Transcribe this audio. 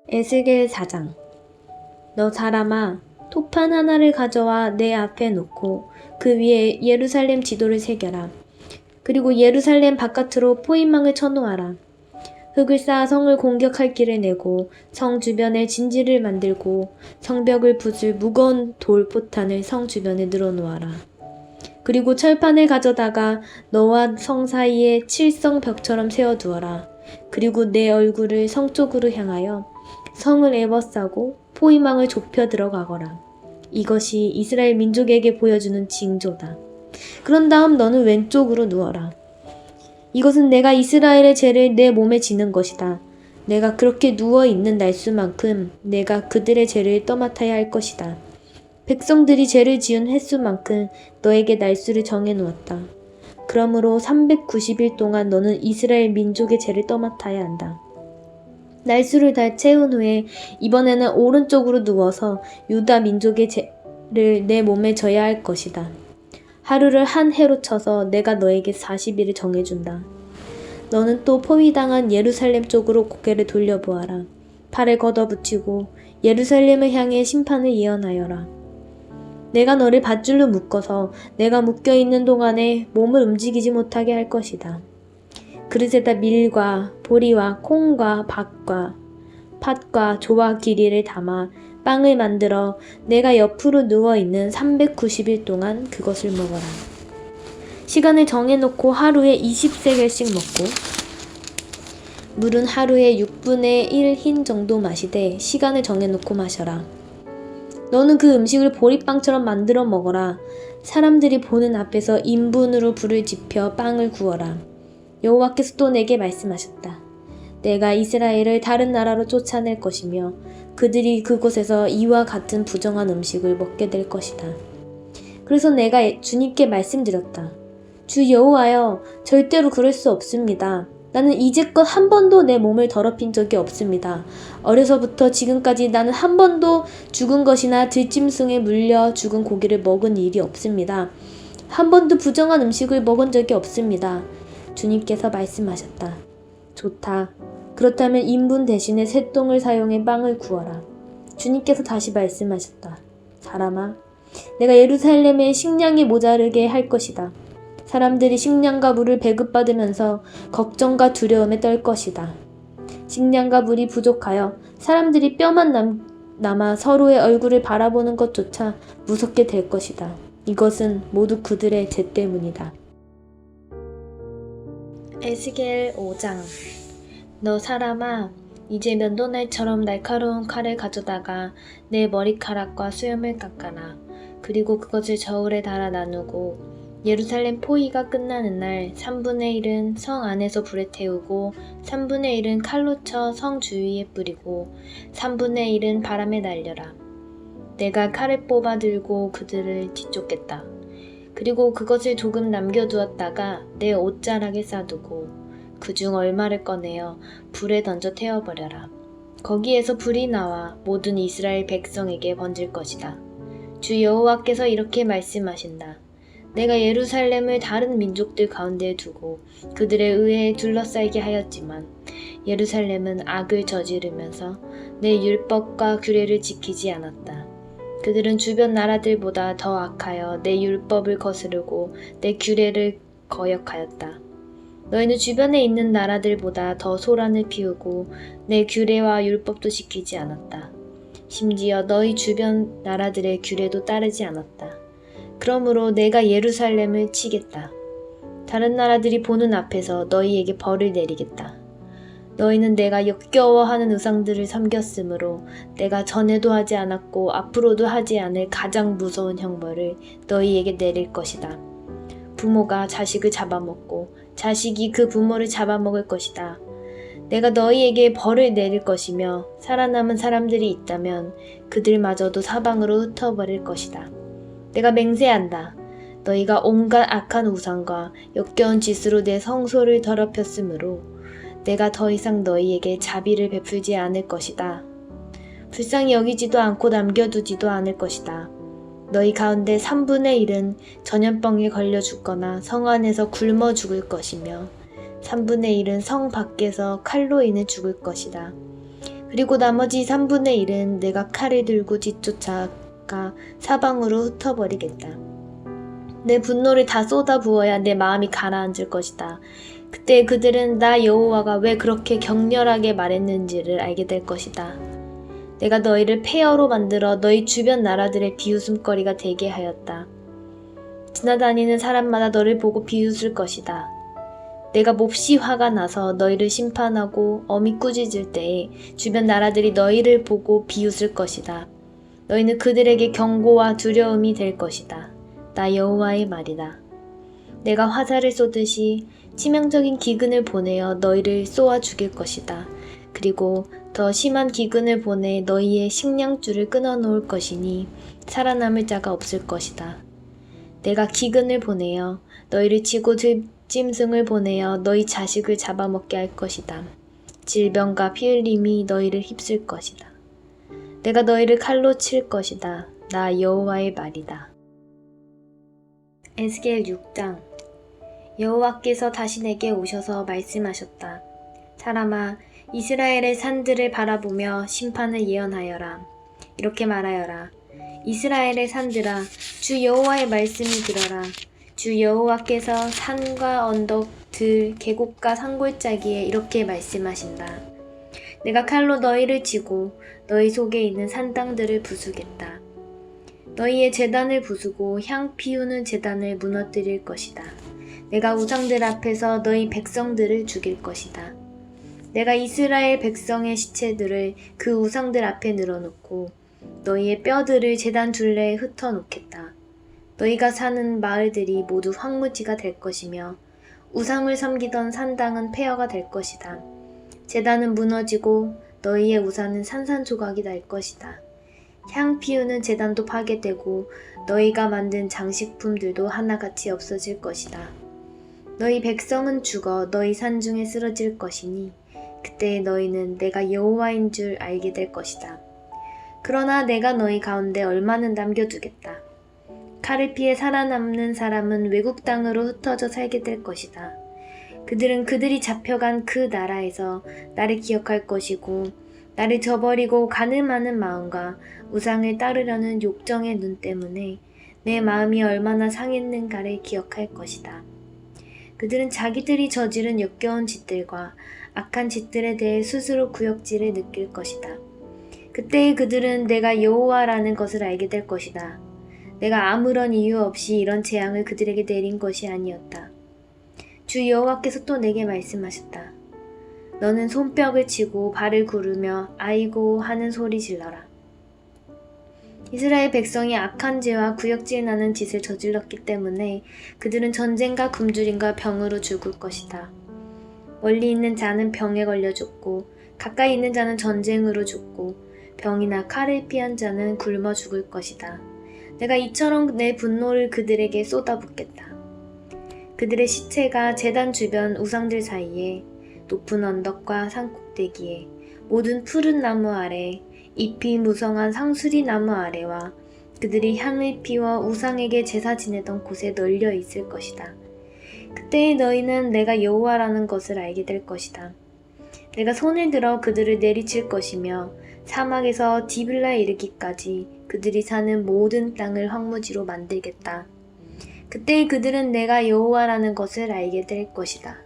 에스겔 4장. 너 사람아, 토판 하나를 가져와 내 앞에 놓고 그 위에 예루살렘 지도를 새겨라. 그리고 예루살렘 바깥으로 포인망을 쳐놓아라. 흙을 쌓아 성을 공격할 길을 내고 성 주변에 진지를 만들고 성벽을 부술 무거운 돌 포탄을 성 주변에 늘어놓아라. 그리고 철판을 가져다가 너와 성 사이에 칠성 벽처럼 세워두어라. 그리고 내 얼굴을 성 쪽으로 향하여 성을 에워싸고 포위망을 좁혀 들어가거라. 이것이 이스라엘 민족에게 보여주는 징조다. 그런 다음 너는 왼쪽으로 누워라. 이것은 내가 이스라엘의 죄를 내 몸에 지는 것이다. 내가 그렇게 누워있는 날수만큼 내가 그들의 죄를 떠맡아야 할 것이다. 백성들이 죄를 지은 횟수만큼 너에게 날수를 정해놓았다. 그러므로 390일 동안 너는 이스라엘 민족의 죄를 떠맡아야 한다. 날수를 다 채운 후에 이번에는 오른쪽으로 누워서 유다 민족의 죄를 내 몸에 져야 할 것이다. 하루를 한 해로 쳐서 내가 너에게 40일을 정해준다. 너는 또 포위당한 예루살렘 쪽으로 고개를 돌려보아라. 팔을 걷어붙이고 예루살렘을 향해 심판을 예언하여라. 내가 너를 밧줄로 묶어서 내가 묶여있는 동안에 몸을 움직이지 못하게 할 것이다. 그릇에다 밀과 보리와 콩과 밭과 팥과 조와 기리를 담아 빵을 만들어 내가 옆으로 누워있는 390일 동안 그것을 먹어라. 시간을 정해놓고 하루에 20세겔씩 먹고 물은 하루에 6분의 1 흰 정도 마시되 시간을 정해놓고 마셔라. 너는 그 음식을 보리빵처럼 만들어 먹어라. 사람들이 보는 앞에서 인분으로 불을 지펴 빵을 구워라. 여호와께서 또 내게 말씀하셨다. 내가 이스라엘을 다른 나라로 쫓아낼 것이며 그들이 그곳에서 이와 같은 부정한 음식을 먹게 될 것이다. 그래서 내가 주님께 말씀드렸다. 주 여호와여, 절대로 그럴 수 없습니다. 나는 이제껏 한 번도 내 몸을 더럽힌 적이 없습니다. 어려서부터 지금까지 나는 한 번도 죽은 것이나 들짐승에 물려 죽은 고기를 먹은 일이 없습니다. 한 번도 부정한 음식을 먹은 적이 없습니다. 주님께서 말씀하셨다. 좋다. 그렇다면 인분 대신에 새똥을 사용해 빵을 구워라. 주님께서 다시 말씀하셨다. 사람아, 내가 예루살렘에 식량이 모자르게 할 것이다. 사람들이 식량과 물을 배급받으면서 걱정과 두려움에 떨 것이다. 식량과 물이 부족하여 사람들이 뼈만 남아 서로의 얼굴을 바라보는 것조차 무섭게 될 것이다. 이것은 모두 그들의 죄 때문이다. 에스겔 5장. 너 사람아, 이제 면도날처럼 날카로운 칼을 가져다가 내 머리카락과 수염을 깎아라. 그리고 그것을 저울에 달아 나누고 예루살렘 포위가 끝나는 날 3분의 1은 성 안에서 불에 태우고 3분의 1은 칼로 쳐 성 주위에 뿌리고 3분의 1은 바람에 날려라. 내가 칼을 뽑아 들고 그들을 뒤쫓겠다. 그리고 그것을 조금 남겨두었다가 내 옷자락에 싸두고 그중 얼마를 꺼내어 불에 던져 태워버려라. 거기에서 불이 나와 모든 이스라엘 백성에게 번질 것이다. 주 여호와께서 이렇게 말씀하신다. 내가 예루살렘을 다른 민족들 가운데 두고 그들에 의해 둘러싸이게 하였지만 예루살렘은 악을 저지르면서 내 율법과 규례를 지키지 않았다. 그들은 주변 나라들보다 더 악하여 내 율법을 거스르고 내 규례를 거역하였다. 너희는 주변에 있는 나라들보다 더 소란을 피우고 내 규례와 율법도 지키지 않았다. 심지어 너희 주변 나라들의 규례도 따르지 않았다. 그러므로 내가 예루살렘을 치겠다. 다른 나라들이 보는 앞에서 너희에게 벌을 내리겠다. 너희는 내가 역겨워하는 우상들을 섬겼으므로 내가 전에도 하지 않았고 앞으로도 하지 않을 가장 무서운 형벌을 너희에게 내릴 것이다. 부모가 자식을 잡아먹고 자식이 그 부모를 잡아먹을 것이다. 내가 너희에게 벌을 내릴 것이며 살아남은 사람들이 있다면 그들마저도 사방으로 흩어버릴 것이다. 내가 맹세한다. 너희가 온갖 악한 우상과 역겨운 짓으로 내 성소를 더럽혔으므로 내가 더 이상 너희에게 자비를 베풀지 않을 것이다. 불쌍히 여기지도 않고 남겨두지도 않을 것이다. 너희 가운데 3분의 1은 전염병에 걸려 죽거나 성 안에서 굶어 죽을 것이며 3분의 1은 성 밖에서 칼로 인해 죽을 것이다. 그리고 나머지 3분의 1은 내가 칼을 들고 뒤쫓아가 사방으로 흩어버리겠다. 내 분노를 다 쏟아 부어야 내 마음이 가라앉을 것이다. 그때 그들은 나 여호와가 왜 그렇게 격렬하게 말했는지를 알게 될 것이다. 내가 너희를 폐허로 만들어 너희 주변 나라들의 비웃음거리가 되게 하였다. 지나다니는 사람마다 너를 보고 비웃을 것이다. 내가 몹시 화가 나서 너희를 심판하고 엄히 꾸짖을 때에 주변 나라들이 너희를 보고 비웃을 것이다. 너희는 그들에게 경고와 두려움이 될 것이다. 나 여호와의 말이다. 내가 화살을 쏘듯이 치명적인 기근을 보내어 너희를 쏘아 죽일 것이다. 그리고 더 심한 기근을 보내 너희의 식량줄을 끊어놓을 것이니 살아남을 자가 없을 것이다. 내가 기근을 보내어 너희를 치고 짐승을 보내어 너희 자식을 잡아먹게 할 것이다. 질병과 피흘림이 너희를 휩쓸 것이다. 내가 너희를 칼로 칠 것이다. 나 여호와의 말이다. 에스겔 6장. 여호와께서 다시 내게 오셔서 말씀하셨다. 사람아, 이스라엘의 산들을 바라보며 심판을 예언하여라. 이렇게 말하여라. 이스라엘의 산들아, 주 여호와의 말씀을 들어라. 주 여호와께서 산과 언덕, 들, 계곡과 산골짜기에 이렇게 말씀하신다. 내가 칼로 너희를 치고 너희 속에 있는 산 땅들을 부수겠다. 너희의 제단을 부수고 향 피우는 제단을 무너뜨릴 것이다. 내가 우상들 앞에서 너희 백성들을 죽일 것이다. 내가 이스라엘 백성의 시체들을 그 우상들 앞에 늘어놓고 너희의 뼈들을 제단 둘레에 흩어놓겠다. 너희가 사는 마을들이 모두 황무지가 될 것이며 우상을 섬기던 산당은 폐허가 될 것이다. 제단은 무너지고 너희의 우상은 산산조각이 날 것이다. 향 피우는 제단도 파괴되고 너희가 만든 장식품들도 하나같이 없어질 것이다. 너희 백성은 죽어 너희 산중에 쓰러질 것이니 그때 너희는 내가 여호와인 줄 알게 될 것이다. 그러나 내가 너희 가운데 얼마는 남겨두겠다. 칼을 피해 살아남는 사람은 외국 땅으로 흩어져 살게 될 것이다. 그들은 그들이 잡혀간 그 나라에서 나를 기억할 것이고 나를 저버리고 가늠하는 마음과 우상을 따르려는 욕정의 눈 때문에 내 마음이 얼마나 상했는가를 기억할 것이다. 그들은 자기들이 저지른 역겨운 짓들과 악한 짓들에 대해 스스로 구역질을 느낄 것이다. 그때 그들은 내가 여호와라는 것을 알게 될 것이다. 내가 아무런 이유 없이 이런 재앙을 그들에게 내린 것이 아니었다. 주 여호와께서 또 내게 말씀하셨다. 너는 손뼉을 치고 발을 구르며 아이고 하는 소리 질러라. 이스라엘 백성이 악한 죄와 구역질 나는 짓을 저질렀기 때문에 그들은 전쟁과 굶주림과 병으로 죽을 것이다. 멀리 있는 자는 병에 걸려 죽고 가까이 있는 자는 전쟁으로 죽고 병이나 칼을 피한 자는 굶어 죽을 것이다. 내가 이처럼 내 분노를 그들에게 쏟아붓겠다. 그들의 시체가 제단 주변 우상들 사이에 높은 언덕과 산꼭대기에 모든 푸른 나무 아래 잎이 무성한 상수리 나무 아래와 그들이 향을 피워 우상에게 제사 지내던 곳에 널려 있을 것이다. 그때에 너희는 내가 여호와라는 것을 알게 될 것이다. 내가 손을 들어 그들을 내리칠 것이며 사막에서 디빌라에 이르기까지 그들이 사는 모든 땅을 황무지로 만들겠다. 그때 그들은 내가 여호와라는 것을 알게 될 것이다.